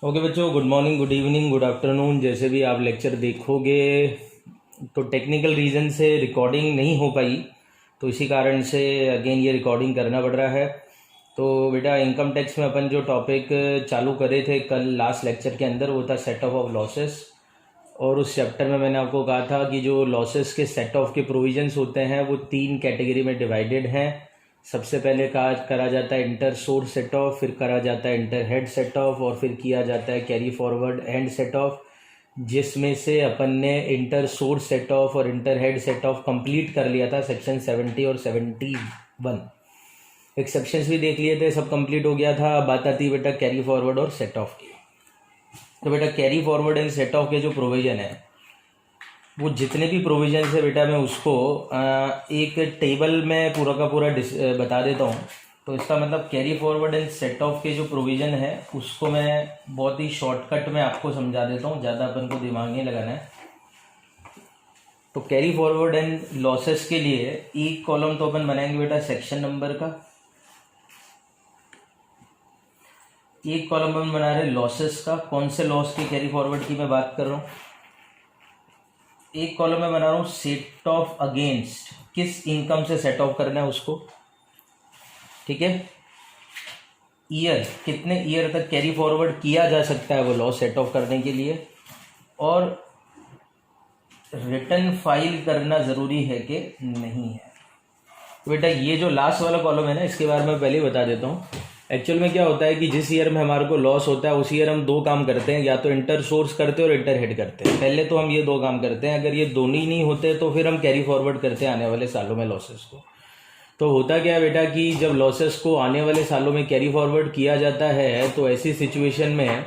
Okay बच्चों, good morning, good evening, good afternoon. जैसे भी आप लेक्चर देखोगे तो टेक्निकल रीज़न से रिकॉर्डिंग नहीं हो पाई, तो इसी कारण से अगेन ये रिकॉर्डिंग करना पड़ रहा है। तो बेटा, इनकम टैक्स में अपन जो टॉपिक चालू करे थे कल लास्ट लेक्चर के अंदर, वो था सेट ऑफ लॉसेस। और उस चैप्टर में मैंने आपको कहा था कि जो लॉसेस के सेट ऑफ के प्रोविजंस होते हैं वो 3 कैटेगरी में डिवाइडेड हैं। सबसे पहले करा जाता है इंटर सोर्स सेट ऑफ, फिर करा जाता है इंटर हेड सेट ऑफ, और फिर किया जाता है carry forward and set of, जिसमें से अपन ने इंटर सोर्स सेट ऑफ और inter head set of complete कर लिया था सेक्शन 70 और 71। एक्सेप्शंस भी देख लिए थे, सब कंप्लीट हो गया था। बात आती है बेटा कैरी फॉरवर्ड और सेट ऑफ की। तो बेटा carry forward and set off के जो प्रोविज़न है, वो जितने भी प्रोविजन है बेटा, मैं उसको एक टेबल में पूरा का पूरा बता देता हूँ। तो इसका मतलब carry forward and set off के जो प्रोविज़न है उसको मैं बहुत ही शॉर्टकट में आपको समझा देता हूँ, ज़्यादा अपन को दिमाग नहीं लगाना है। तो कैरी फॉरवर्ड एंड लॉसेस के लिए एक कॉलम तो अपन बनाएंगे बेटा सेक्शन नंबर का, एक कॉलम अपन बना रहे लॉसेस का। कौन से लॉस की कैरी फॉरवर्ड की मैं बात कर रहा हूँ। एक कॉलम में बना रहा हूँ सेट ऑफ अगेंस्ट, किस इनकम से सेट ऑफ करना है उसको, ठीक है। ईयर, कितने ईयर तक कैरी फॉरवर्ड किया जा सकता है वो लॉस सेट ऑफ करने के लिए, और रिटर्न फाइल करना ज़रूरी है कि नहीं है। तो बेटा ये जो लास्ट वाला कॉलम है ना, इसके बारे में पहले ही बता देता हूँ। एक्चुअल में क्या होता है कि जिस ईयर में हमारे को लॉस होता है उस ईयर हम 2 काम करते हैं, या तो इंटर सोर्स करते हैं और इंटर हेड करते हैं। पहले तो हम ये 2 काम करते हैं, अगर ये दोनों ही नहीं होते तो फिर हम कैरी फॉरवर्ड करते हैं आने वाले सालों में लॉसेस को। तो होता क्या है बेटा कि जब लॉसेस को आने वाले सालों में कैरी फॉरवर्ड किया जाता है तो ऐसी सिचुएशन में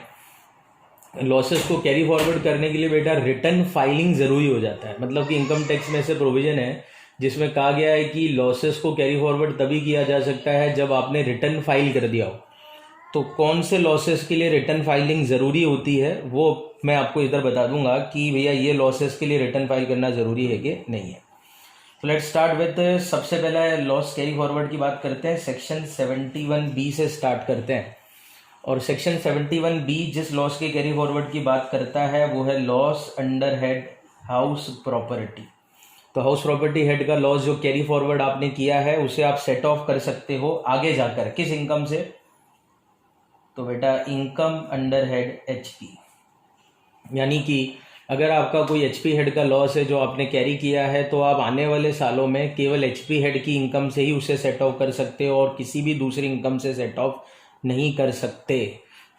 लॉसेस को कैरी फॉरवर्ड करने के लिए बेटा रिटर्न फाइलिंग ज़रूरी हो जाता है। मतलब कि इनकम टैक्स में से प्रोविज़न है जिसमें कहा गया है कि लॉसेस को कैरी फॉरवर्ड तभी किया जा सकता है जब आपने रिटर्न फाइल कर दिया हो। तो कौन से लॉसेस के लिए रिटर्न फाइलिंग ज़रूरी होती है वो मैं आपको इधर बता दूंगा कि भैया ये लॉसेस के लिए रिटर्न फाइल करना ज़रूरी है कि नहीं है। तो लेट्स स्टार्ट विद, सबसे पहला लॉस कैरी फॉरवर्ड की बात करते हैं। सेक्शन 71B से स्टार्ट करते हैं। और सेक्शन 71B जिस लॉस के कैरी फॉरवर्ड की बात करता है वो है loss under head house property. तो हाउस प्रॉपर्टी हेड का लॉस जो कैरी फॉरवर्ड आपने किया है उसे आप सेट ऑफ कर सकते हो आगे जाकर, किस इनकम से। तो बेटा इनकम अंडर हेड एचपी, यानी कि अगर आपका कोई एचपी हेड का लॉस है जो आपने कैरी किया है तो आप आने वाले सालों में केवल एचपी हेड की इनकम से ही उसे सेट ऑफ कर सकते हो और किसी भी दूसरी इनकम से सेट ऑफ नहीं कर सकते।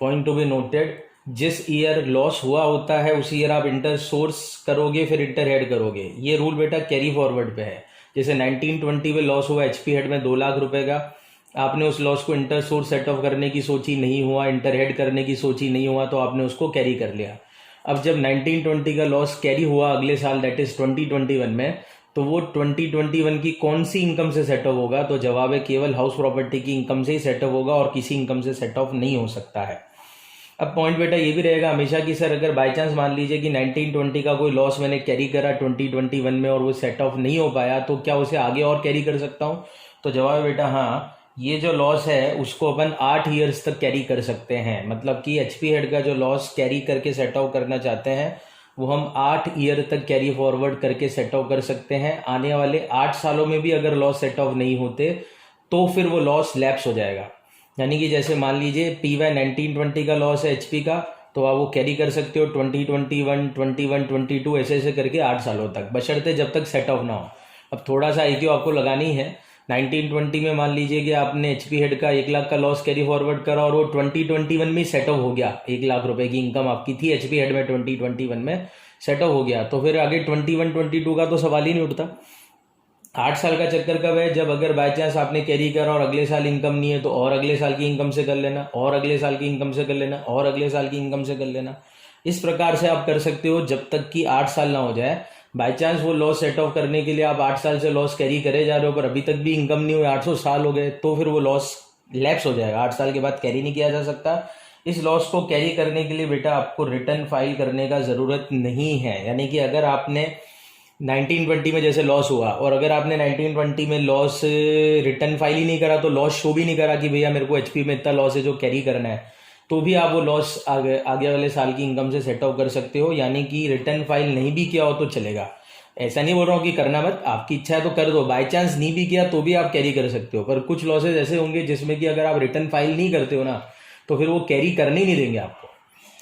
पॉइंट टू बी नोटेड, जिस ईयर लॉस हुआ होता है उसी ईयर आप इंटर सोर्स करोगे फिर इंटर हेड करोगे। ये रूल बेटा कैरी फॉरवर्ड पे है। जैसे 1920 में लॉस हुआ एचपी हेड में 2 लाख रुपए का, आपने उस लॉस को इंटर सोर्स सेट ऑफ करने की सोची, नहीं हुआ, इंटर हेड करने की सोची, नहीं हुआ, तो आपने उसको कैरी कर लिया। अब जब 1920 का लॉस कैरी हुआ अगले साल, दैट इज 2021 में, तो वो 2021 की कौन सी इनकम से सेट ऑफ होगा। तो जवाब है केवल हाउस प्रॉपर्टी की इनकम से ही सेट ऑफ होगा और किसी इनकम से सेट ऑफ नहीं हो सकता है। अब पॉइंट बेटा ये भी रहेगा हमेशा कि सर अगर बाई चांस मान लीजिए कि 1920 का कोई लॉस मैंने कैरी करा 2021 में और वो सेट ऑफ नहीं हो पाया, तो क्या उसे आगे और कैरी कर सकता हूँ। तो जवाब है बेटा हाँ, ये जो लॉस है उसको अपन 8 ईयर्स तक कैरी कर सकते हैं। मतलब कि एचपी हेड का जो लॉस कैरी करके सेट ऑफ करना चाहते हैं वो हम 8 ईयर तक कैरी फॉरवर्ड करके सेट ऑफ कर सकते हैं। आने वाले 8 सालों में भी अगर लॉस सेट ऑफ नहीं होते तो फिर वो लॉस लैप्स हो जाएगा। यानी कि जैसे मान लीजिए पीवाई 1920 का लॉस है एचपी का, तो आप वो कैरी कर सकते हो 2021, 21, 22 ऐसे ऐसे करके 8 सालों तक, बशर्ते जब तक सेट ऑफ ना हो। अब थोड़ा सा आईक्यू आपको लगानी है। 1920 में मान लीजिए कि आपने एचपी हेड का 1 लाख का लॉस कैरी फॉरवर्ड करा और वो 2021 में सेट ऑफ हो गया, 1 लाख रुपए की इनकम आपकी थी एचपी हेड में 2021 में सेट ऑफ हो गया, तो फिर आगे 21, 22 का तो सवाल ही नहीं उठता। 8 साल का चक्कर कब है, जब अगर बाई चांस आपने कैरी करा और अगले साल इनकम नहीं है तो और अगले साल की इनकम से कर लेना, और अगले साल की इनकम से कर लेना, और अगले साल की इनकम से कर लेना। इस प्रकार से आप कर सकते हो जब तक कि 8 साल ना हो जाए। बाई चांस वो लॉस सेट ऑफ करने के लिए आप 8 साल से लॉस कैरी करे जा रहे हो पर अभी तक भी इनकम नहीं हुई, 800 साल हो गए, तो फिर वो लॉस लैप्स हो जाएगा, 8 साल के बाद कैरी नहीं किया जा सकता। इस लॉस को कैरी करने के लिए बेटा आपको रिटर्न फाइल करने का ज़रूरत नहीं है। यानी कि अगर आपने 1920 में जैसे लॉस हुआ और अगर आपने 1920 में लॉस रिटर्न फाइल ही नहीं करा तो लॉस शो भी नहीं करा कि भैया मेरे को एचपी में इतना लॉस है जो कैरी करना है, तो भी आप वो लॉस आगे वाले साल की इनकम से सेट ऑफ कर सकते हो, यानी कि रिटर्न फाइल नहीं भी किया हो तो चलेगा। ऐसा नहीं बोल रहा हूँ कि करना मत, आपकी इच्छा है तो कर दो, बाय चांस नहीं भी किया तो भी आप कैरी कर सकते हो। पर कुछ लॉसेज ऐसे होंगे जिसमें कि अगर आप रिटर्न फाइल नहीं करते हो ना तो फिर वो कैरी करने ही नहीं देंगे आपको।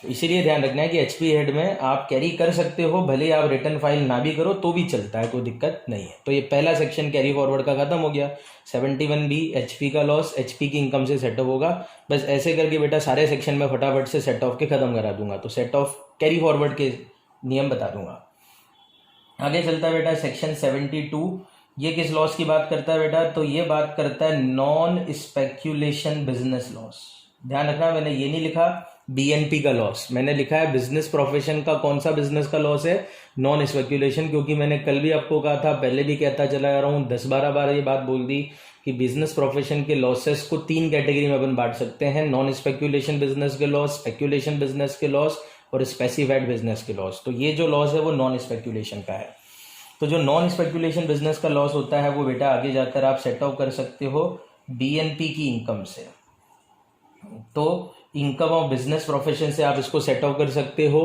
इसीलिए ध्यान रखना है कि एचपी हेड में आप कैरी कर सकते हो, भले आप रिटर्न फाइल ना भी करो तो भी चलता है, कोई दिक्कत नहीं है। तो ये पहला सेक्शन कैरी फॉरवर्ड का खत्म हो गया। 71B एचपी का लॉस एचपी की इनकम से सेट ऑफ होगा। बस ऐसे करके बेटा सारे सेक्शन में फटाफट से सेट ऑफ के खत्म करा दूंगा। तो सेट ऑफ कैरी फॉरवर्ड के नियम बता दूंगा। आगे चलता है बेटा सेक्शन 72। ये किस लॉस की बात करता है बेटा? तो ये बात करता है नॉन स्पेक्यूलेशन बिजनेस लॉस। ध्यान रखना, मैंने ये नहीं लिखा बीएनपी का लॉस, मैंने लिखा है बिजनेस प्रोफेशन का। कौन सा बिजनेस का लॉस है? Non speculation. क्योंकि मैंने कल भी आपको कहा था, पहले भी कहता चला जा रहा हूँ, 10-12 बार ये बात बोल दी कि बिजनेस प्रोफेशन के लॉसेस को 3 कैटेगरी में अपन बांट सकते हैं। नॉन स्पेक्यूलेशन बिजनेस के लॉस, स्पेक्यूलेशन बिजनेस के लॉस और स्पेसिफाइड बिजनेस के लॉस। तो ये जो लॉस है वो नॉन स्पेक्यूलेशन का है। तो जो नॉन स्पेक्यूलेशन बिजनेस का लॉस होता है वो बेटा आगे जाकर आप सेट ऑफ कर सकते हो बीएनपी की इनकम से। तो इनकम ऑफ बिजनेस प्रोफेशन से आप इसको सेट ऑफ कर सकते हो,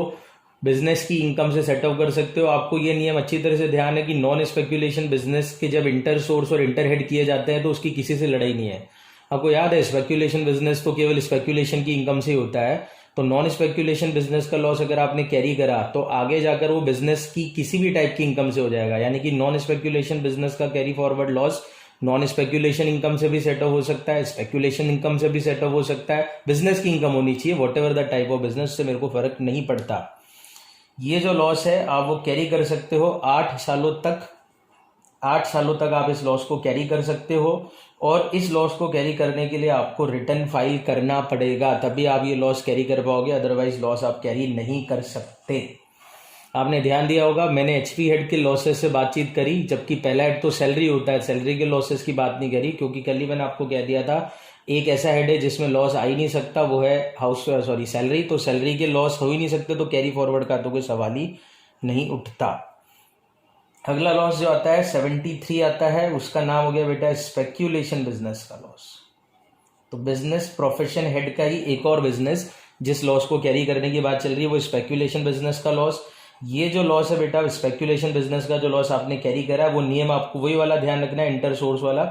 बिजनेस की इनकम से सेट ऑफ कर सकते हो। आपको ये नियम अच्छी तरह से ध्यान है कि नॉन स्पेक्यूलेशन बिजनेस के जब इंटर सोर्स और इंटर हेड किए जाते हैं तो उसकी किसी से लड़ाई नहीं है। आपको याद है स्पेक्यूलेशन बिजनेस तो केवल स्पेक्यूलेशन की इनकम से ही होता है। तो नॉन स्पेक्यूलेशन बिजनेस का लॉस अगर आपने कैरी करा तो आगे जाकर वो बिजनेस की किसी भी टाइप की इनकम से हो जाएगा। यानी कि नॉन स्पेक्यूलेशन बिजनेस का carry forward loss non speculation income से भी सेट ऑफ हो सकता है, स्पेक्यूलेशन इनकम से भी सेट ऑफ हो सकता है। बिजनेस की इनकम होनी चाहिए, what ever the type of business, से मेरे को फर्क नहीं पड़ता। ये जो लॉस है आप वो कैरी कर सकते हो 8 सालों तक। 8 सालों तक आप इस लॉस को कैरी कर सकते हो और इस लॉस को कैरी करने के लिए आपको रिटर्न फाइल करना पड़ेगा, तभी आप ये लॉस कैरी कर पाओगे, अदरवाइज लॉस आप कैरी नहीं कर सकते। आपने ध्यान दिया होगा मैंने एचपी हेड के लॉसेस से बातचीत करी, जबकि पहला हेड तो सैलरी होता है, सैलरी के लॉसेस की बात नहीं करी। क्योंकि कल ही मैंने आपको कह दिया था एक ऐसा हेड है जिसमें लॉस आ ही नहीं सकता, वो है सैलरी। तो सैलरी के लॉस हो ही नहीं सकते तो कैरी फॉरवर्ड का तो कोई सवाल ही नहीं उठता। अगला लॉस जो आता है 73 आता है, उसका नाम हो गया बेटा स्पेक्यूलेशन बिजनेस का लॉस। तो बिजनेस प्रोफेशन हेड का ही एक और बिजनेस जिस लॉस को कैरी करने की बात चल रही है वो स्पेक्यूलेशन बिजनेस का लॉस। ये जो लॉस है बेटा स्पेक्यूलेशन बिजनेस का जो लॉस आपने कैरी करा है वो नियम आपको वही वाला ध्यान रखना है, इंटर सोर्स वाला।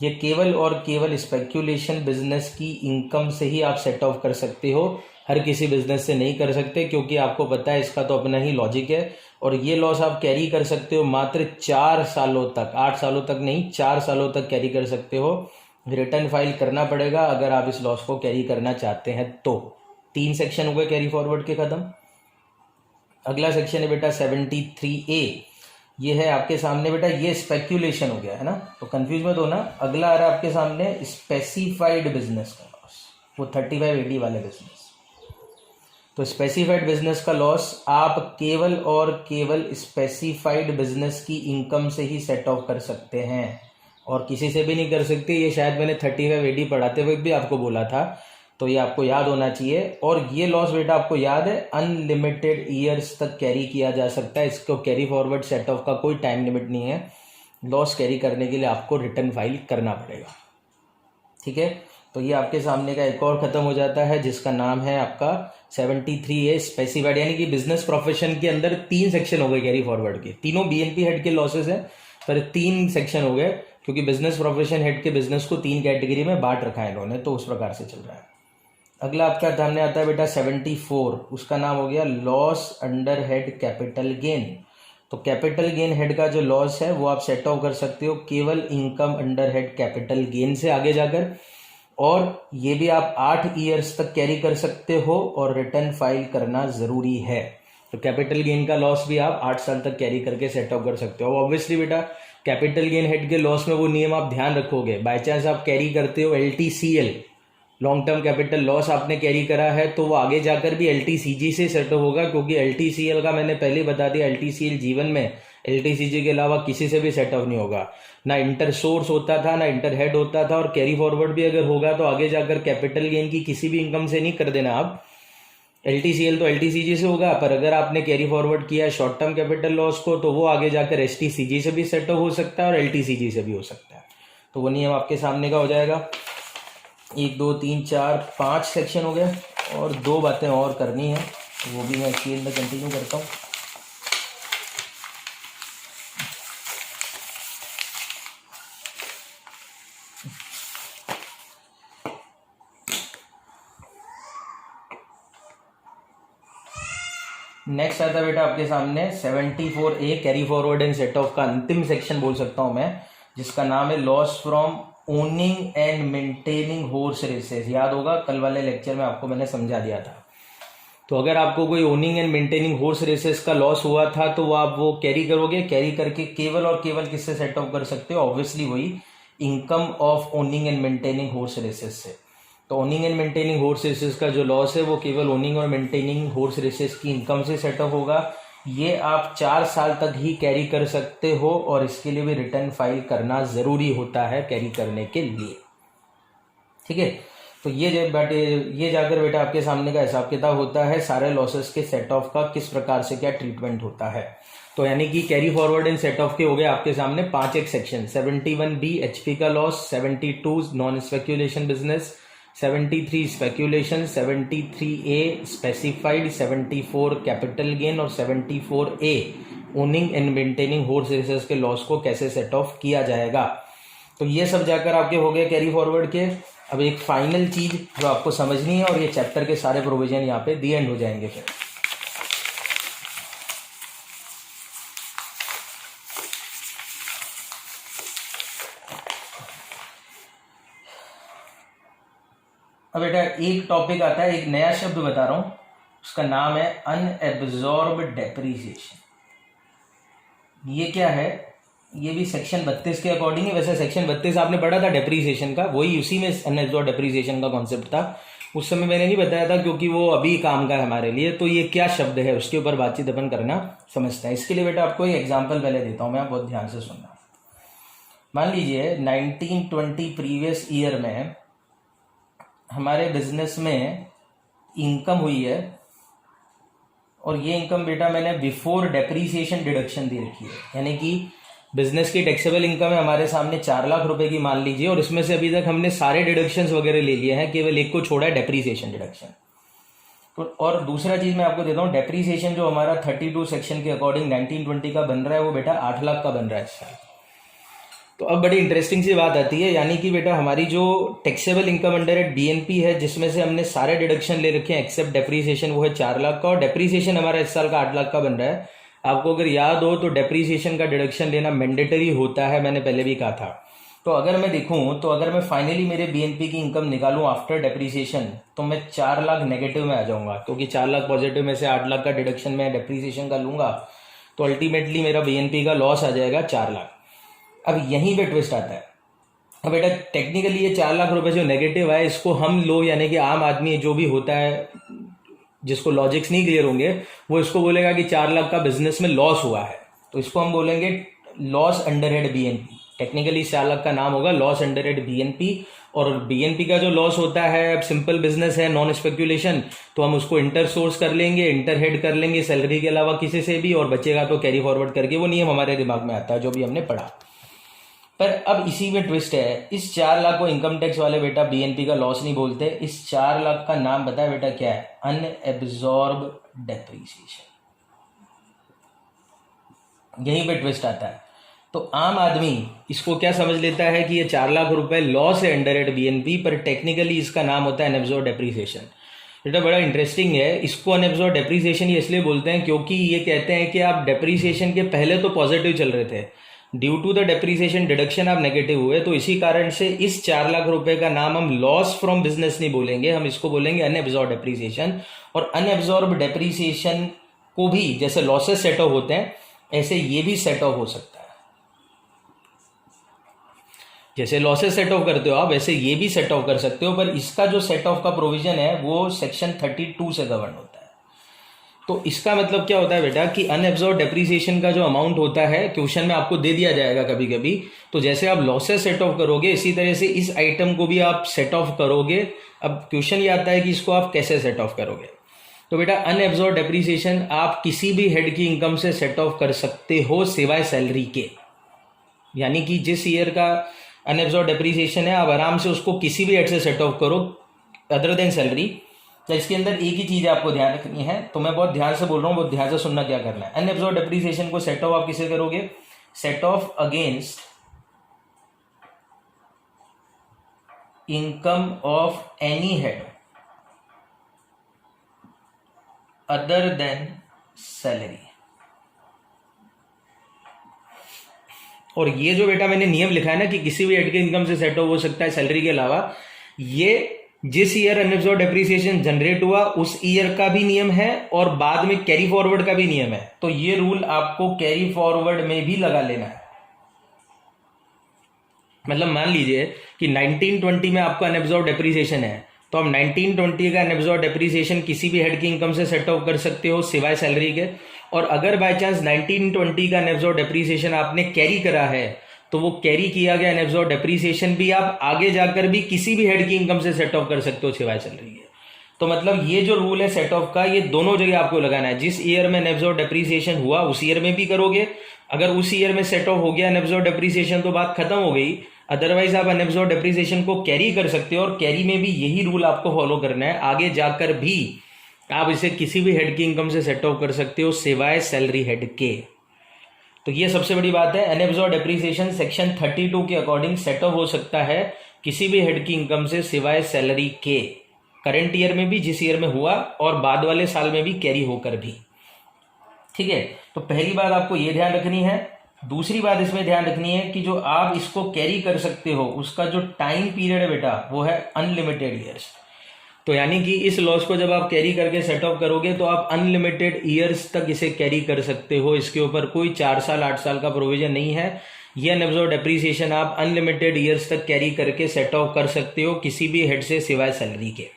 ये केवल और केवल स्पेक्यूलेशन बिजनेस की इनकम से ही आप सेट ऑफ कर सकते हो, हर किसी बिजनेस से नहीं कर सकते। क्योंकि आपको पता है इसका तो अपना ही लॉजिक है। और ये लॉस आप कैरी कर सकते हो मात्र 4 सालों तक, 8 सालों तक नहीं, 4 सालों तक कैरी कर सकते हो। रिटर्न फाइल करना पड़ेगा अगर आप इस लॉस को कैरी करना चाहते हैं तो। 3 सेक्शन हो गए कैरी फॉरवर्ड के खत्म। अगला सेक्शन है बेटा 73A। ये है आपके सामने बेटा, ये स्पेक्यूलेशन हो गया है ना, तो कंफ्यूज मत होना। अगला आ रहा है आपके सामने स्पेसिफाइड बिजनेस का लॉस, वो 3580 वाले बिजनेस। तो स्पेसिफाइड बिजनेस का लॉस आप केवल और केवल स्पेसिफाइड बिजनेस की इनकम से ही सेट ऑफ कर सकते हैं और किसी से भी नहीं कर सकते। ये शायद मैंने 3580 पढ़ाते हुए भी आपको बोला था, तो ये आपको याद होना चाहिए। और ये लॉस बेटा आपको याद है अनलिमिटेड ईयर्स तक कैरी किया जा सकता है। इसको कैरी फॉरवर्ड सेट ऑफ का कोई टाइम लिमिट नहीं है। लॉस कैरी करने के लिए आपको रिटर्न फाइल करना पड़ेगा, ठीक है। तो ये आपके सामने का एक और खत्म हो जाता है जिसका नाम है आपका 73A स्पेसिफाइड। यानी कि बिजनेस प्रोफेशन के अंदर 3 सेक्शन हो गए कैरी फॉरवर्ड के, तीनों बीएनपी हेड के लॉसेस हैं पर 3 सेक्शन हो गए क्योंकि बिजनेस प्रोफेशन हेड के बिजनेस को 3 कैटेगरी में बांट रखा है इन्होंने, तो उस प्रकार से चल रहा है। अगला आपका सामने आता है बेटा 74, उसका नाम हो गया loss under head capital gain. तो कैपिटल गेन हेड का जो लॉस है वो आप सेट ऑफ कर सकते हो केवल income under head capital gain से आगे जाकर, और ये भी आप 8 ईयर्स तक कैरी कर सकते हो और रिटर्न फाइल करना जरूरी है। तो कैपिटल गेन का लॉस भी आप 8 साल तक कैरी करके सेट ऑफ कर सकते हो। ऑब्वियसली बेटा कैपिटल गेन हेड के लॉस में वो नियम आप ध्यान रखोगे, बाय चांस आप कैरी करते हो LTCL long term capital loss आपने कैरी करा है तो वो आगे जाकर भी LTCG से सेट होगा, क्योंकि LTCL का मैंने पहले बता दिया LTCL जीवन में LTCG के अलावा किसी से भी सेट ऑफ नहीं होगा। ना इंटर सोर्स होता था ना इंटर हेड होता था, और कैरी फॉरवर्ड भी अगर होगा तो आगे जाकर कैपिटल गेन की किसी भी इनकम से नहीं कर देना आप। LTCL तो LTCG से होगा, पर अगर आपने कैरी फॉरवर्ड किया शॉर्ट टर्म कैपिटल लॉस को तो वो आगे जाकर STCG से भी सेट ऑफ हो सकता है और LTCG से भी हो सकता है। तो वो नियम आपके सामने का हो जाएगा। 1 2 3 4 5 सेक्शन हो गए। और 2 बातें और करनी है, वो भी मैं इसके अंदर कंटिन्यू करता हूँ। नेक्स्ट आता है बेटा आपके सामने 74A carry forward and set of का अंतिम सेक्शन बोल सकता हूं मैं, जिसका नाम है loss from owning and maintaining horse races. याद होगा कल वाले लेक्चर में आपको मैंने समझा दिया था। तो अगर आपको कोई owning and maintaining horse races का लॉस हुआ था तो आप वो कैरी करोगे, कैरी करके केवल और केवल किससे सेट ऑफ कर सकते हो? ऑब्वियसली वही income of owning and maintaining horse races से। तो owning and maintaining horse races का जो लॉस है वो केवल ओनिंग और मेंटेनिंग हॉर्स रेसेस की इनकम से सेट ऑफ होगा। ये आप 4 साल तक ही कैरी कर सकते हो और इसके लिए भी रिटर्न फाइल करना जरूरी होता है कैरी करने के लिए। ठीक है, तो ये जाकर बेटा आपके सामने का हिसाब किताब होता है सारे लॉसेस के सेट ऑफ का, किस प्रकार से क्या ट्रीटमेंट होता है। तो यानी कि carry forward and set off के हो गए आपके सामने 5 एक सेक्शन। 71B HP का loss, 72 non speculation business, 73 speculation, 73A specified, 74 capital gain और 74A owning and maintaining horse races के लॉस को कैसे सेट ऑफ किया जाएगा। तो ये सब जाकर आपके हो गए कैरी फॉरवर्ड के। अब एक फाइनल चीज जो आपको समझनी है और ये चैप्टर के सारे प्रोविजन यहाँ पे दी एंड हो जाएंगे फिर। अब बेटा एक टॉपिक आता है, एक नया शब्द बता रहा हूं, उसका नाम है अनएब्जॉर्ब्ड डेप्रीसिएशन। ये क्या है? ये भी सेक्शन 32 के अकॉर्डिंग है। वैसे सेक्शन 32 आपने पढ़ा था डेप्रीसिएशन का, वही उसी में अनएब्जॉर्ब्ड डेप्रीसिएशन का कॉन्सेप्ट था। उस समय मैंने नहीं बताया था क्योंकि वो अभी काम का है हमारे लिए। तो ये क्या शब्द है उसके ऊपर बातचीत अपन करना समझता है। इसके लिए बेटा आपको एक एग्जाम्पल पहले देता हूं मैं, आप बहुत ध्यान से सुनना। मान लीजिए 1920 प्रीवियस ईयर में हमारे बिजनेस में इनकम हुई है और ये इनकम बेटा मैंने बिफोर डेप्रीसिएशन डिडक्शन दे रखी है। यानी कि बिजनेस की टैक्सेबल इनकम है हमारे सामने 4 लाख रुपए की मान लीजिए, और इसमें से अभी तक हमने सारे डिडक्शंस वगैरह ले लिए हैं, केवल एक को छोड़ा है डेप्रीसिएशन डिडक्शन। तो और दूसरा चीज मैं आपको देता हूँ, डेप्रीसिएशन जो हमारा 32 सेक्शन के अकॉर्डिंग 1920 का बन रहा है वो बेटा 8 लाख का बन रहा है इस साल। तो अब बड़ी इंटरेस्टिंग सी बात आती है, यानी कि बेटा हमारी जो taxable income under at BNP है जिसमें से हमने सारे डिडक्शन ले रखे हैं एक्सेप्ट डेप्रीसिएशन, वो है 4 लाख का, और डेप्रीसिएशन हमारा इस साल का 8 लाख का बन रहा है। आपको अगर याद हो तो डेप्रीसिएशन का डिडक्शन लेना मैंडेटरी होता है, मैंने पहले भी कहा था। तो अगर मैं देखूं तो अगर मैं फाइनली मेरे बीएनपी की इनकम निकालूं आफ्टर डेप्रीसिएशन तो मैं 4 लाख नेगेटिव में आ जाऊंगा, क्योंकि 4 लाख पॉजिटिव में से 8 लाख का डिडक्शन मैं डेप्रीसिएशन का लूंगा, तो अल्टीमेटली मेरा बीएनपी का लॉस आ जाएगा 4 लाख। अब यहीं पे ट्विस्ट आता है। अब बेटा टेक्निकली ये 4 लाख रुपए जो नेगेटिव है इसको हम लोग यानी कि आम आदमी जो भी होता है जिसको लॉजिक्स नहीं क्लियर होंगे वो इसको बोलेगा कि 4 लाख का बिजनेस में लॉस हुआ है, तो इसको हम बोलेंगे loss under head BNP. Technically 4 lakh का नाम होगा लॉस अंडर हेड बीएनपी। और बीएनपी का जो लॉस होता है, अब सिंपल बिजनेस है नॉन स्पेक्यूलेशन, तो हम उसको इंटर सोर्स कर लेंगे, इंटर हेड कर लेंगे सैलरी के अलावा किसी से भी, और बचेगा तो कैरी फॉरवर्ड करके। वो नियम हमारे दिमाग में आता है जो भी हमने पढ़ा। पर अब इसी में ट्विस्ट है, इस 4 लाख को इनकम टैक्स वाले बेटा बीएनपी का लॉस नहीं बोलते, इस 4 लाख का नाम बताया बेटा क्या है? Unabsorbed depreciation. यहीं पे ट्विस्ट आता है। तो आम आदमी इसको क्या समझ लेता है कि ये 4 लाख रुपए लॉस है अंडर एट बीएनपी, पर टेक्निकली इसका नाम होता है अनएब्जॉर्ब्ड डेप्रीसिएशन। बेटा बड़ा इंटरेस्टिंग है, इसको अनएब्जॉर्ब्ड डेप्रीसिएशन ये इसलिए बोलते हैं क्योंकि ये कहते हैं कि आप डेप्रीसिएशन के पहले तो पॉजिटिव चल रहे थे, due to the depreciation deduction आप नेगेटिव हुए, तो इसी कारण से इस 4 लाख रुपए का नाम हम लॉस फ्रॉम बिजनेस नहीं बोलेंगे, हम इसको बोलेंगे अनएब्जॉर्ब्ड डेप्रीसिएशन। और अनएब्जॉर्ब्ड डेप्रीसिएशन को भी जैसे लॉसेस सेट ऑफ होते हैं ऐसे ये भी सेट ऑफ हो सकता है। जैसे लॉसेस सेट ऑफ करते हो आप वैसे ये भी सेट ऑफ कर सकते हो, पर इसका जो सेट ऑफ का प्रोविजन है वो सेक्शन 32 से गवर्न होता है। तो इसका मतलब क्या होता है बेटा कि अनएब्जॉर्ब्ड डेप्रीसिएशन का जो अमाउंट होता है क्वेश्चन में आपको दे दिया जाएगा कभी कभी, तो जैसे आप लॉसेस सेट ऑफ करोगे इसी तरह से इस आइटम को भी आप सेट ऑफ करोगे। अब क्वेश्चन ये आता है कि इसको आप कैसे सेट ऑफ करोगे। तो बेटा अनएब्जॉर्ब्ड डेप्रीसिएशन आप किसी भी हेड की इनकम से सेट ऑफ कर सकते हो सिवाय सैलरी के। यानी कि जिस ईयर का अनएब्जॉर्ब्ड डेप्रीसिएशन है आप आराम से उसको किसी भी हेड से सेट ऑफ करो अदर देन सैलरी। तो इसके अंदर एक ही चीज आपको ध्यान रखनी है, तो मैं बहुत ध्यान से बोल रहा हूँ, बहुत ध्यान से सुनना क्या करना है। अनएब्जॉर्ब डेप्रिसिएशन को सेट ऑफ आप किसे करोगे? Set of against income of any head other than salary. और ये जो बेटा मैंने नियम लिखा है ना कि किसी भी हेड के इनकम से सेट ऑफ हो सकता है सैलरी के अलावा, ये जिस ईयर अनएब्जॉर्ब डेप्रिसिएशन जनरेट हुआ उस ईयर का भी नियम है और बाद में कैरी फॉरवर्ड का भी नियम है। तो ये रूल आपको कैरी फॉरवर्ड में भी लगा लेना है। मतलब मान लीजिए कि 1920 में आपका अनएब्जॉर्ब डेप्रिसिएशन है, तो आप 1920 का अनएब्जॉर्ब डेप्रिसिएशन किसी भी हेड की इनकम से सेट ऑफ कर सकते हो सिवाय सैलरी के। और अगर बाय चांस 1920 का अनएब्जॉर्ब डेप्रिसिएशन आपने कैरी करा है, तो वो कैरी किया गया अनएब्जॉर्ब डेप्रिसिएशन भी आप आगे जाकर भी किसी भी हेड की इनकम से सेट ऑफ कर सकते हो सिवाय सैलरी के। तो मतलब ये जो रूल है सेट ऑफ का, ये दोनों जगह आपको लगाना है। जिस ईयर में अनएब्जॉर्ब डेप्रिसिएशन हुआ उस ईयर में भी करोगे, अगर उस ईयर में सेट ऑफ हो गया अनएब्जॉर्ब डेप्रिसिएशन तो बात खत्म हो गई। अदरवाइज आप अनएब्जॉर्ब डेप्रिसिएशन को कैरी कर सकते हो और कैरी में भी यही रूल आपको फॉलो करना है। आगे जाकर भी आप इसे किसी भी हेड की इनकम से सेट ऑफ कर सकते हो सिवाय सैलरी हेड के। तो ये सबसे बड़ी बात है। अनएब्जॉर्ब डेप्रिसिएशन सेक्शन 32 के अकॉर्डिंग सेट ऑफ हो सकता है किसी भी हेड की इनकम से सिवाय सैलरी के, करंट ईयर में भी जिस ईयर में हुआ और बाद वाले साल में भी कैरी होकर भी। ठीक है, तो पहली बात आपको ये ध्यान रखनी है। दूसरी बात इसमें ध्यान रखनी है कि जो आप इसको कैरी कर सकते हो उसका जो टाइम पीरियड है बेटा वो है अनलिमिटेड ईयर्स। तो यानी कि इस लॉस को जब आप कैरी करके सेट ऑफ करोगे तो आप अनलिमिटेड ईयर्स तक इसे कैरी कर सकते हो। इसके ऊपर कोई 4 साल 8 साल का प्रोविजन नहीं है। ये अनएब्जॉर्ब डेप्रिसिएशन आप अनलिमिटेड ईयर्स तक कैरी करके सेट ऑफ कर सकते हो किसी भी हेड से सिवाय सैलरी के।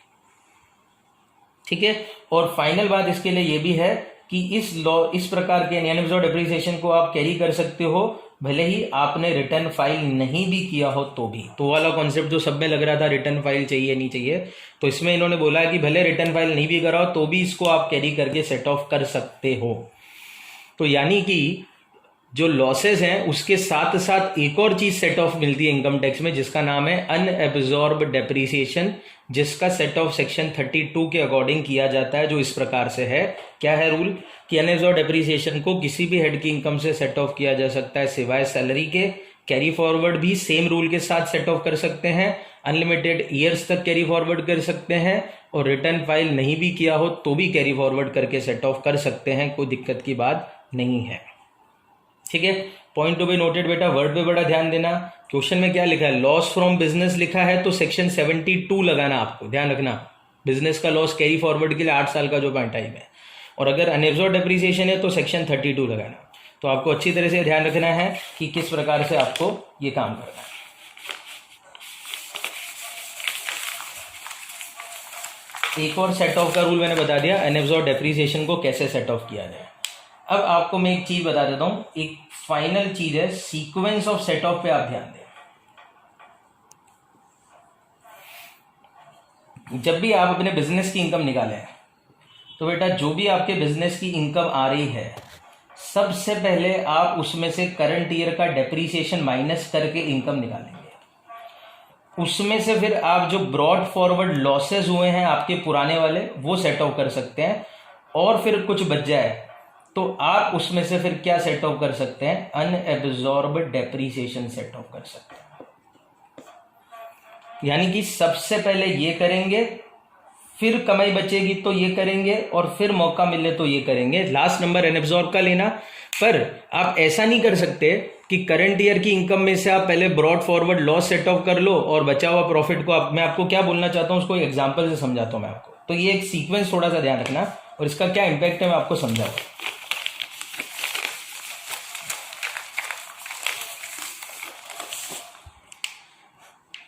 ठीक है, और फाइनल बात इसके लिए ये भी है कि इस प्रकार के अनएब्जॉर्ब डेप्रिसिएशन को आप कैरी कर सकते हो भले ही आपने रिटर्न फाइल नहीं भी किया हो तो भी। तो वाला कॉन्सेप्ट जो सब में लग रहा था रिटर्न फाइल चाहिए नहीं चाहिए, तो इसमें इन्होंने बोला है कि भले रिटर्न फाइल नहीं भी करा हो तो भी इसको आप कैरी करके सेट ऑफ कर सकते हो। तो यानी कि जो लॉसेस हैं उसके साथ साथ एक और चीज सेट ऑफ मिलती है इनकम टैक्स में जिसका नाम है अनएब्जॉर्ब डेप्रिसिएशन, जिसका सेट ऑफ सेक्शन 32 के अकॉर्डिंग किया जाता है, जो इस प्रकार से है। क्या है रूल कि अनएब्जॉर्ब डेप्रिसिएशन को किसी भी हेड की इनकम से सेट ऑफ किया जा सकता है सिवाय सैलरी के। कैरी फॉरवर्ड भी सेम रूल के साथ सेट ऑफ कर सकते हैं, अनलिमिटेड ईयर्स तक कैरी फॉरवर्ड कर सकते हैं, और रिटर्न फाइल नहीं भी किया हो तो भी कैरी फॉरवर्ड करके सेट ऑफ कर सकते हैं, कोई दिक्कत की बात नहीं है। ठीक है, पॉइंट टू बी नोटेड बेटा। वर्ड पे बड़ा ध्यान देना। क्वेश्चन में क्या लिखा है? लॉस फ्रॉम बिजनेस लिखा है तो सेक्शन 72 लगाना आपको, ध्यान रखना। बिजनेस का लॉस कैरी फॉरवर्ड के लिए 8 साल का जो पॉइंट टाइम है, और अगर अनएब्जॉर्ब डेप्रिसिएशन है तो सेक्शन 32 लगाना। तो आपको अच्छी तरह से ध्यान रखना है कि किस प्रकार से आपको ये काम करना है। एक और सेट ऑफ का रूल मैंने बता दिया, अनएब्जॉर्ब डेप्रिसिएशन को कैसे सेट ऑफ किया जाए। अब आपको मैं एक चीज बता देता हूं, एक फाइनल चीज है, सीक्वेंस ऑफ सेट ऑफ पे आप ध्यान दें। जब भी आप अपने बिजनेस की इनकम निकालें तो बेटा जो भी आपके बिजनेस की इनकम आ रही है सबसे पहले आप उसमें से करंट ईयर का डेप्रिसिएशन माइनस करके इनकम निकालेंगे। उसमें से फिर आप जो ब्रॉड फॉरवर्ड लॉसेस हुए हैं आपके पुराने वाले वो सेट ऑफ कर सकते हैं, और फिर कुछ बच जाए तो आप उसमें से फिर क्या सेट ऑफ कर सकते हैं? अनएब्जॉर्ब डेप्रिसिएशन सेट ऑफ कर सकते हैं। यानी कि सबसे पहले ये करेंगे, फिर कमाई बचेगी तो ये करेंगे, और फिर मौका मिले तो ये करेंगे। लास्ट नंबर अनएब्जॉर्ब का लेना। पर आप ऐसा नहीं कर सकते कि करंट ईयर की इनकम में से आप पहले broad forward loss set of कर लो और बचा हुआ प्रॉफिट को मैं आपको क्या बोलना चाहता हूं उसको एग्जांपल से समझाता हूं मैं आपको। तो ये एक सीक्वेंस थोड़ा सा ध्यान रखना, और इसका क्या इंपैक्ट है मैं आपको समझाऊंगा।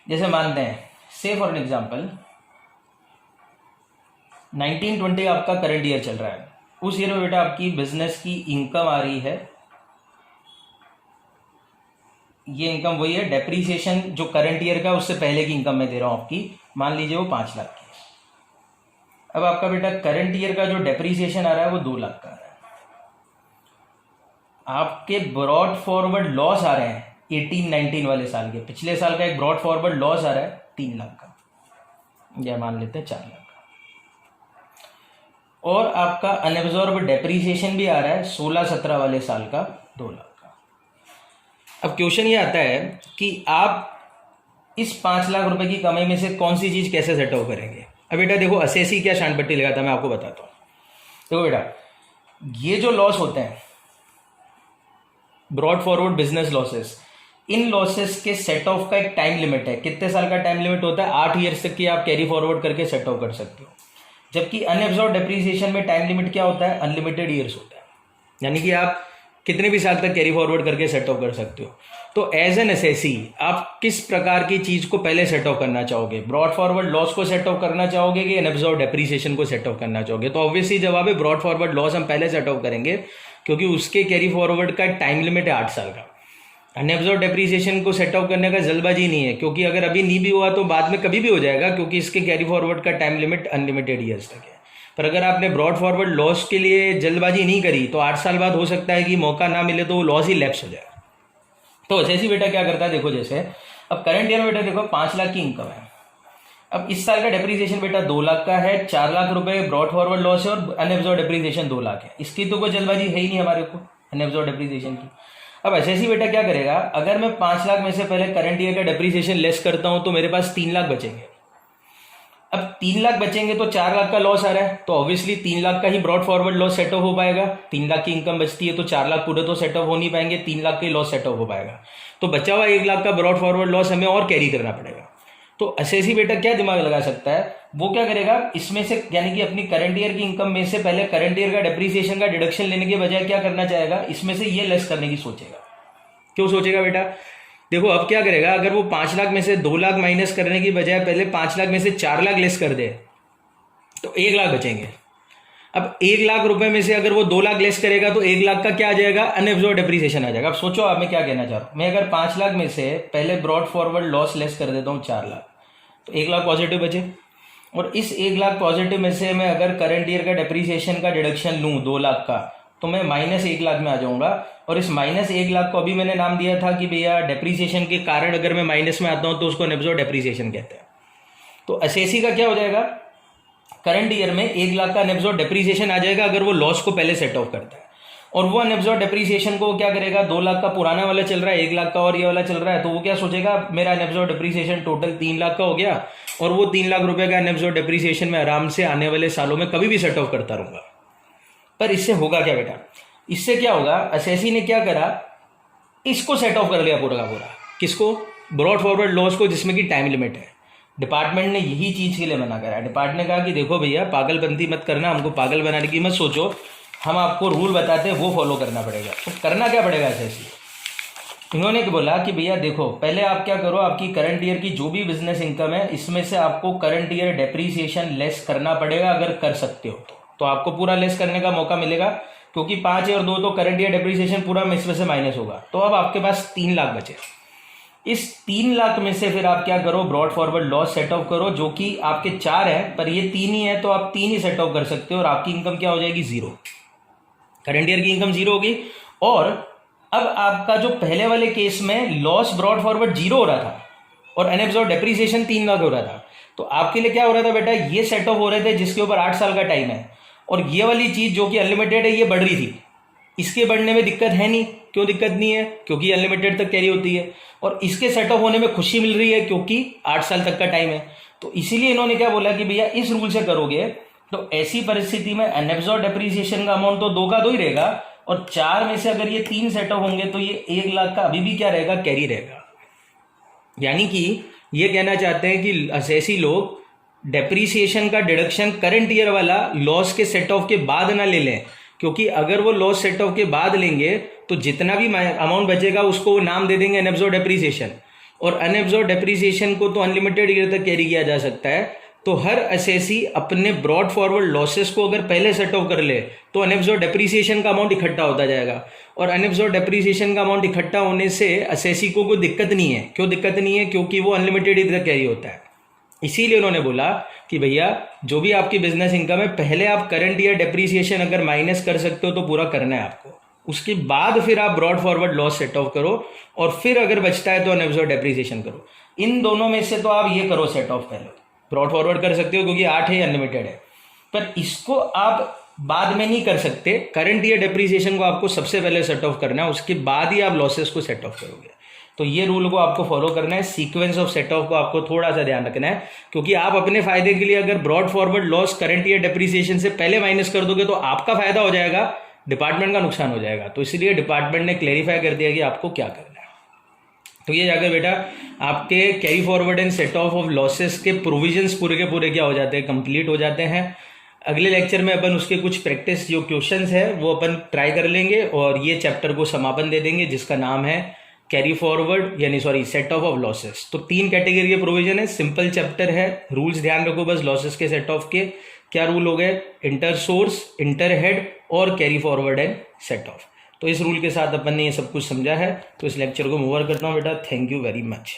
जैसे मानते हैं, से फॉर एन एग्जाम्पल 1920 आपका करंट ईयर चल रहा है। उस ईयर में बेटा आपकी बिजनेस की इनकम आ रही है, ये इनकम वही है, डेप्रिसिएशन जो करंट ईयर का उससे पहले की इनकम मैं दे रहा हूं आपकी, मान लीजिए वो 5 लाख की। अब आपका बेटा करंट ईयर का जो डेप्रिसिएशन आ रहा है वो 2 लाख का आ रहा है। आपके ब्रॉड फॉरवर्ड लॉस आ रहे हैं 18-19 वाले साल के, पिछले साल का एक ब्रॉड फॉरवर्ड लॉस आ रहा है 3 लाख का, या मान लेते हैं 4 लाख का। और आपका अनएब्जॉर्ब डेप्रीसिएशन भी आ रहा है 16-17 वाले साल का 2 लाख का। अब क्वेश्चन ये आता है कि आप इस 5 लाख रुपए की कमाई में से कौन सी चीज कैसे सेट ऑफ करेंगे। अब बेटा देखो असेसी क्या शान पट्टी लगाता है मैं आपको बताता हूँ। देखो बेटा ये जो लॉस होते हैं ब्रॉड फॉरवर्ड बिजनेस लॉसेस, इन लॉसेस के सेट ऑफ का एक टाइम लिमिट है। कितने साल का टाइम लिमिट होता है? 8 ईयर्स तक की आप कैरी फॉरवर्ड करके सेट ऑफ कर सकते हो। जबकि अनएब्जॉर्ब डेप्रीसिएशन में टाइम लिमिट क्या होता है? अनलिमिटेड ईयर्स होता है, यानी कि आप कितने भी साल तक कैरी फॉरवर्ड करके सेट ऑफ कर सकते हो। तो एज एन एसएसी आप किस प्रकार की चीज को पहले सेट ऑफ करना चाहोगे? ब्रॉड फॉरवर्ड लॉस को सेट ऑफ करना चाहोगे कि अनएब्जॉर्ब डेप्रीसिएशन को सेट ऑफ करना चाहोगे? तो ऑब्वियसली जवाब है ब्रॉड फॉरवर्ड लॉस हम पहले सेट ऑफ करेंगे, क्योंकि उसके कैरी फॉरवर्ड का टाइम लिमिट है 8 साल का। अनएब्जॉर्ब डेप्रीसिएशन को सेट ऑफ करने का जल्दबाजी नहीं है, क्योंकि अगर अभी नहीं भी हुआ तो बाद में कभी भी हो जाएगा, क्योंकि इसके कैरी फॉरवर्ड का टाइम लिमिट अनलिमिटेड ईयर्स तक है। पर अगर आपने ब्रॉड फॉरवर्ड लॉस के लिए जल्दबाजी नहीं करी तो 8 साल बाद हो सकता है कि मौका ना मिले तो वो लॉस ही लैप्स हो जाए। तो जैसे बेटा क्या करता है, देखो जैसे अब करंट ईयर में बेटा देखो 5 लाख की इनकम है। अब इस साल का डेप्रीसिएशन बेटा 2 लाख का है, 4 लाख रुपए ब्रॉड फॉरवर्ड लॉस है और अनएब्जॉर्ब डेप्रीसिएशन 2 लाख है। इसकी तो कोई जल्दबाजी है ही नहीं हमारे को अनएब्जॉर्ब डेप्रीसिएशन की। अब एसएससी बेटा क्या करेगा, अगर मैं 5 लाख में से पहले करंट ईयर का डेप्रीसिएशन लेस करता हूं तो मेरे पास 3 लाख बचेंगे। अब 3 लाख बचेंगे तो 4 लाख का लॉस आ रहा है, तो ऑब्वियसली 3 लाख का ही brought forward loss set off हो पाएगा। 3 लाख की इनकम बचती है तो 4 लाख पूरे तो सेट ऑफ हो नहीं पाएंगे, 3 लाख का ही लॉस सेट ऑफ हो पाएगा। तो बचा हुआ 1 लाख का ब्रॉड फॉरवर्ड लॉस हमें और कैरी करना पड़ेगा। तो एसएससी बेटा क्या दिमाग लगा सकता है, वो क्या करेगा, इसमें से यानी कि अपनी करंट ईयर की इनकम में से पहले करंट ईयर का डेप्रीसिएशन का डिडक्शन लेने के बजाय क्या करना चाहेगा, इसमें से ये लेस करने की सोचेगा। क्यों सोचेगा बेटा, देखो अब क्या करेगा, अगर वो 5 लाख में से 2 लाख माइनस करने की बजाय पहले 5 लाख में से 4 लाख लेस कर दे तो 1 लाख बचेंगे। अब 1 लाख रुपए में से अगर वो 2 लाख लेस करेगा तो 1 लाख का क्या आ जाएगा, अनएब्जॉर्ब डेप्रीसिएशन आ जाएगा। अब सोचो आप मैं क्या कहना चाह रहा हूं, मैं अगर 5 लाख में से पहले ब्रॉड फॉरवर्ड लॉस लेस कर देता हूं 4 लाख तो 1 लाख पॉजिटिव बचे, और इस 1 लाख पॉजिटिव में से मैं अगर करंट ईयर का डेप्रीसिएशन का डिडक्शन लूं 2 लाख का तो मैं -1 लाख में आ जाऊंगा। और इस -1 लाख को अभी मैंने नाम दिया था कि भैया डेप्रीसिएशन के कारण अगर मैं माइनस में आता हूं तो उसको अनएब्जॉर्ब डेप्रीसिएशन कहते हैं। तो एसएसी का क्या हो जाएगा, करंट ईयर में 1 लाख का अनएब्जॉर्ब डेप्रीसिएशन आ जाएगा अगर वो लॉस को पहले सेट ऑफ करता है। और वो अनएब्जॉर्ब डेप्रीसिएशन को क्या करेगा, 2 लाख का पुराना वाला चल रहा है, 1 लाख का और ये वाला चल रहा है, तो वो क्या सोचेगा, मेरा अनएब्जॉर्ब डेप्रीसिएशन टोटल 3 लाख का हो गया और वो 3 लाख रुपए का अनएब्जॉर्ब डेप्रीसिएशन में आराम से आने वाले सालों में कभी भी सेट ऑफ करता रहूंगा। पर इससे होगा क्या बेटा, इससे क्या होगा, एसएससी ने क्या करा, इसको सेट ऑफ कर लिया पूरा का पूरा। किसको, ब्रॉड फॉरवर्ड लॉस को, जिसमें कि टाइम लिमिट है। डिपार्टमेंट ने यही चीज के लिए मना करा। डिपार्टमेंट ने कहा कि देखो भैया पागलपंती मत करना, हमको पागल बनाने की मत सोचो, हम आपको रूल बताते हैं वो फॉलो करना पड़ेगा। तो करना क्या पड़ेगा एसएससी, इन्होंने बोला कि भैया देखो पहले आप क्या करो, आपकी करंट ईयर की जो भी बिजनेस इनकम है इसमें से आपको करंट ईयर डेप्रीसिएशन लेस करना पड़ेगा। अगर कर सकते हो तो आपको पूरा लेस करने का मौका मिलेगा, क्योंकि 5 और 2 तो करंट ईयर डेप्रीसिएशन पूरा इसमें से माइनस होगा। तो अब आपके पास 3 लाख बचे। इस 3 लाख में से फिर आप क्या करो, broad forward loss set of करो, जो कि आपके 4 है पर ये 3 ही है, तो आप 3 ही सेट ऑफ कर सकते हो और आपकी इनकम क्या हो जाएगी, 0। करंट ईयर की इनकम 0 होगी। और अब आपका जो पहले वाले केस में लॉस ब्रॉड फॉरवर्ड 0 हो रहा था और अनएब्जॉर्ब डेप्रीसिएशन 3 लाख हो रहा था, तो आपके लिए क्या हो रहा था बेटा, ये सेट ऑफ हो रहे थे जिसके ऊपर 8 साल का टाइम है, और ये वाली चीज जो कि अनलिमिटेड है ये बढ़ रही थी। इसके बढ़ने में दिक्कत है नहीं, क्यों दिक्कत नहीं है, क्योंकि अनलिमिटेड तक कैरी होती है। और इसके सेट ऑफ होने में खुशी मिल रही है क्योंकि 8 साल तक का टाइम है। तो इसीलिए इन्होंने क्या बोला कि भैया इस रूल से करोगे तो ऐसी परिस्थिति में अनएब्जॉर्ब डेप्रीसिएशन का अमाउंट तो 2 का 2 ही रहेगा, और 4 में से अगर ये 3 सेट ऑफ होंगे तो ये 1 लाख का अभी भी क्या रहेगा, कैरी रहेगा। यानी कि ये कहना चाहते हैं कि ऐसी लोग डेप्रीसिएशन का डिडक्शन करंट ईयर वाला लॉस के सेट ऑफ के बाद ना ले लें, क्योंकि अगर वो लॉस सेट ऑफ के बाद लेंगे तो जितना भी अमाउंट बचेगा उसको वो नाम दे देंगे अनएब्जॉर्ब डेप्रीसिएशन, और अनएब्जॉर्ब डेप्रीसिएशन को तो अनलिमिटेड ईयर तक कैरी किया जा सकता है। तो हर एसएसी अपने ब्रॉड फॉरवर्ड लॉसेस को अगर पहले सेट ऑफ कर ले तो अनएब्जॉर्ब डेप्रीसिएशन का अमाउंट इकट्ठा होता जाएगा, और अनएब्जॉर्ब डेप्रीसिएशन का अमाउंट इकट्ठा होने से एसएसी को कोई दिक्कत नहीं है। क्यों दिक्कत नहीं है, क्योंकि वो अनलिमिटेड ईयर तक कैरी होता है। इसीलिए उन्होंने बोला कि भैया जो भी आपकी बिजनेस इनकम है पहले आप करंट ईयर डेप्रीसिएशन अगर माइनस कर सकते हो तो पूरा करना है आपको, उसके बाद फिर आप broad forward loss set of करो, और फिर अगर बचता है तो अनएब्जॉर्ब डेप्रीसिएशन करो। इन दोनों में से तो आप ये करो सेट ऑफ, पहले ब्रॉड फॉरवर्ड कर सकते हो क्योंकि 8 है, अनलिमिटेड है। पर इसको आप बाद में नहीं कर सकते। करंट ईयर डेप्रिसिएशन को आपको सबसे पहले सेट ऑफ करना है, उसके बाद ही आप लॉसेस को सेट ऑफ करोगे। तो ये रूल को आपको फॉलो करना है, सीक्वेंस ऑफ सेट ऑफ को आपको थोड़ा सा ध्यान रखना है, क्योंकि आप अपने फायदे के लिए अगर broad forward loss current year depreciation से पहले माइनस कर दोगे तो आपका फायदा हो जाएगा, डिपार्टमेंट का नुकसान हो जाएगा। तो इसलिए डिपार्टमेंट ने क्लेरिफाई कर दिया कि आपको क्या करना है। तो ये जाकर बेटा आपके carry forward and set of losses के प्रोविजंस पूरे के पूरे क्या हो जाते हैं, कंप्लीट हो जाते हैं। अगले लेक्चर में अपन उसके कुछ प्रैक्टिस जो क्वेश्चंस है वो अपन ट्राई कर लेंगे और ये चैप्टर को समापन दे देंगे, जिसका नाम है कैरी फॉरवर्ड यानी सेट ऑफ लॉसेस। तो 3 कैटेगरी के प्रोविजन है, सिंपल चैप्टर है, रूल्स ध्यान रखो बस लॉसेस के सेट ऑफ के। क्या रूल हो गए, इंटर सोर्स, इंटर हेड और carry forward and set of. तो इस रूल के साथ अपन ने ये सब कुछ समझा है। तो इस लेक्चर को मूव करता हूँ बेटा। Thank you very much.